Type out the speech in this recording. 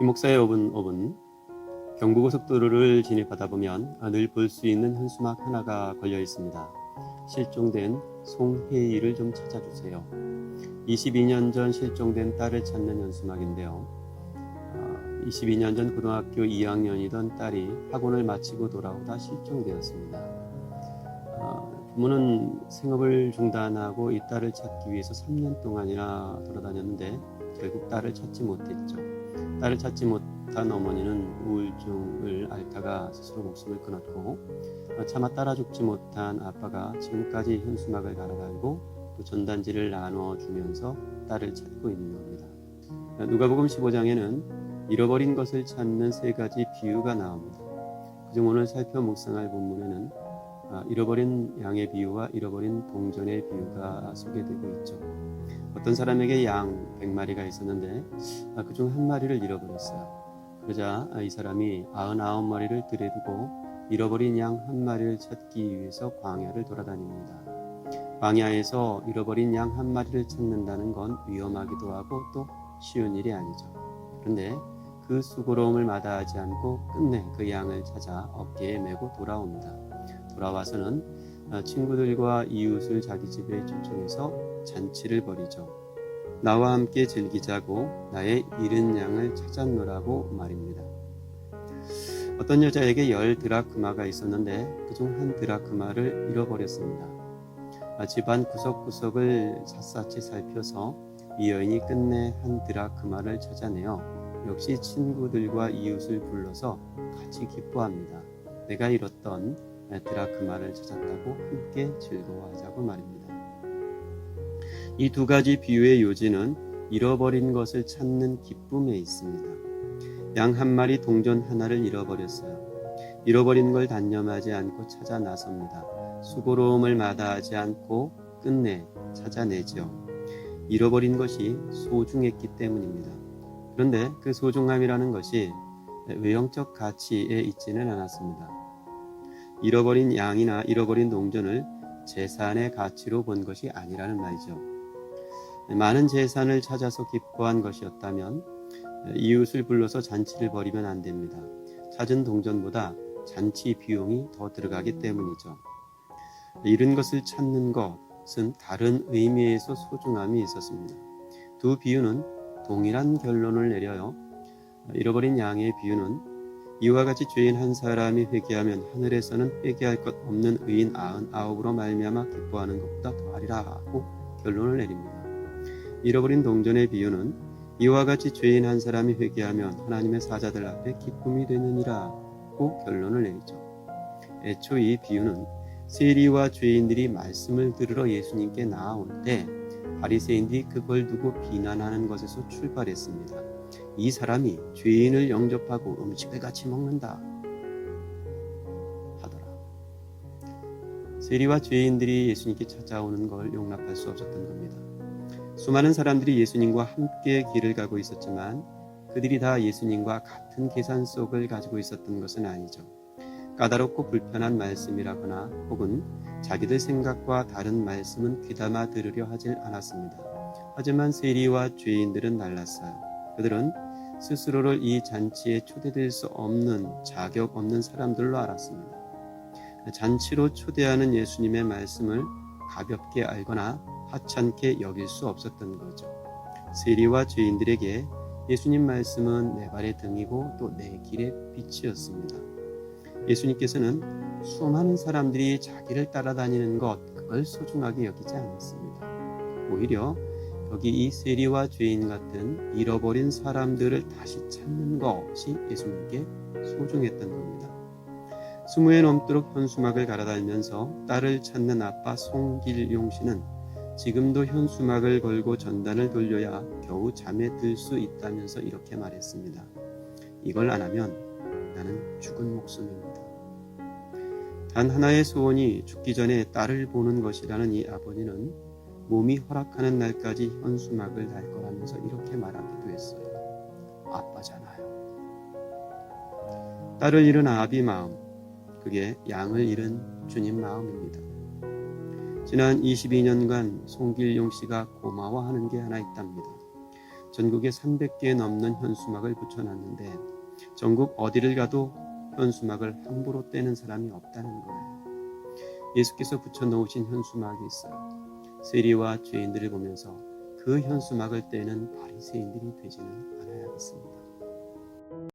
이 목사의 5분 경부고속도로를 진입하다 보면 늘 볼 수 있는 현수막 하나가 걸려 있습니다. 실종된 송혜일을 좀 찾아주세요. 22년 전 실종된 딸을 찾는 현수막인데요. 22년 전 고등학교 2학년이던 딸이 학원을 마치고 돌아오다 실종되었습니다. 부모는 생업을 중단하고 이 딸을 찾기 위해서 3년 동안이나 돌아다녔는데 결국 딸을 찾지 못했죠. 딸을 찾지 못한 어머니는 우울증을 앓다가 스스로 목숨을 끊었고, 차마 따라 죽지 못한 아빠가 지금까지 현수막을 갈아달고 또 전단지를 나눠주면서 딸을 찾고 있는 겁니다. 누가복음 15장에는 잃어버린 것을 찾는 3가지 비유가 나옵니다. 그중 오늘 살펴 묵상할 본문에는 잃어버린 양의 비유와 잃어버린 동전의 비유가 소개되고 있죠. 어떤 사람에게 양 100마리가 있었는데 그중 한 마리를 잃어버렸어요. 그러자 이 사람이 99마리를 들에 두고 잃어버린 양 한 마리를 찾기 위해서 광야를 돌아다닙니다. 광야에서 잃어버린 양 한 마리를 찾는다는 건 위험하기도 하고 또 쉬운 일이 아니죠. 그런데 그 수고로움을 마다하지 않고 끝내 그 양을 찾아 어깨에 메고 돌아옵니다. 돌아와서는 친구들과 이웃을 자기 집에 초청해서 잔치를 벌이죠. 나와 함께 즐기자고 나의 잃은 양을 찾았노라고 말입니다. 어떤 여자에게 10드라크마가 있었는데 그중 1드라크마를 잃어버렸습니다. 집안 구석구석을 샅샅이 살펴서 이 여인이 끝내 1드라크마를 찾아내어 역시 친구들과 이웃을 불러서 같이 기뻐합니다. 내가 잃었던 드라크마를 찾았다고 함께 즐거워하자고 말입니다. 이 2가지 비유의 요지는 잃어버린 것을 찾는 기쁨에 있습니다. 양 한 마리 동전 하나를 잃어버렸어요. 잃어버린 걸 단념하지 않고 찾아 나섭니다. 수고로움을 마다하지 않고 끝내 찾아내죠. 잃어버린 것이 소중했기 때문입니다. 그런데 그 소중함이라는 것이 외형적 가치에 있지는 않았습니다. 잃어버린 양이나 잃어버린 동전을 재산의 가치로 본 것이 아니라는 말이죠. 많은 재산을 찾아서 기뻐한 것이었다면 이웃을 불러서 잔치를 벌이면 안 됩니다. 찾은 동전보다 잔치 비용이 더 들어가기 때문이죠. 잃은 것을 찾는 것은 다른 의미에서 소중함이 있었습니다. 두 비유는 동일한 결론을 내려요. 잃어버린 양의 비유는 이와 같이 죄인 한 사람이 회개하면 하늘에서는 회개할 것 없는 의인 99으로 말미암아 기뻐하는 것보다 더하리라 하고 결론을 내립니다. 잃어버린 동전의 비유는 이와 같이 죄인 한 사람이 회개하면 하나님의 사자들 앞에 기쁨이 되느니라고 결론을 내리죠. 애초 이 비유는 세리와 죄인들이 말씀을 들으러 예수님께 나아올 때 바리새인들이 그걸 두고 비난하는 것에서 출발했습니다. 이 사람이 죄인을 영접하고 음식을 같이 먹는다 하더라. 세리와 죄인들이 예수님께 찾아오는 걸 용납할 수 없었던 겁니다. 수많은 사람들이 예수님과 함께 길을 가고 있었지만 그들이 다 예수님과 같은 계산속을 가지고 있었던 것은 아니죠. 까다롭고 불편한 말씀이라거나 혹은 자기들 생각과 다른 말씀은 귀담아 들으려 하질 않았습니다. 하지만 세리와 죄인들은 달랐어요. 그들은 스스로를 이 잔치에 초대될 수 없는 자격 없는 사람들로 알았습니다. 잔치로 초대하는 예수님의 말씀을 가볍게 알거나 하찮게 여길 수 없었던 거죠. 세리와 죄인들에게 예수님 말씀은 내 발의 등이고 또 내 길의 빛이었습니다. 예수님께서는 수많은 사람들이 자기를 따라다니는 것, 그걸 소중하게 여기지 않았습니다. 오히려 여기 이 세리와 죄인 같은 잃어버린 사람들을 다시 찾는 것이 예수님께 소중했던 겁니다. 20회 넘도록 현수막을 갈아달면서 딸을 찾는 아빠 송길용 씨는 지금도 현수막을 걸고 전단을 돌려야 겨우 잠에 들 수 있다면서 이렇게 말했습니다. 이걸 안 하면 나는 죽은 목숨입니다. 단 하나의 소원이 죽기 전에 딸을 보는 것이라는 이 아버지는 몸이 허락하는 날까지 현수막을 달 거라면서 이렇게 말하기도 했어요. 아빠잖아요. 딸을 잃은 아비 마음, 그게 양을 잃은 주님 마음입니다. 지난 22년간 송길용 씨가 고마워하는 게 하나 있답니다. 전국에 300개 넘는 현수막을 붙여놨는데 전국 어디를 가도 현수막을 함부로 떼는 사람이 없다는 거예요. 예수께서 붙여놓으신 현수막이 있어요. 세리와 죄인들을 보면서 그 현수막을 떼는 바리새인들이 되지는 않아야겠습니다.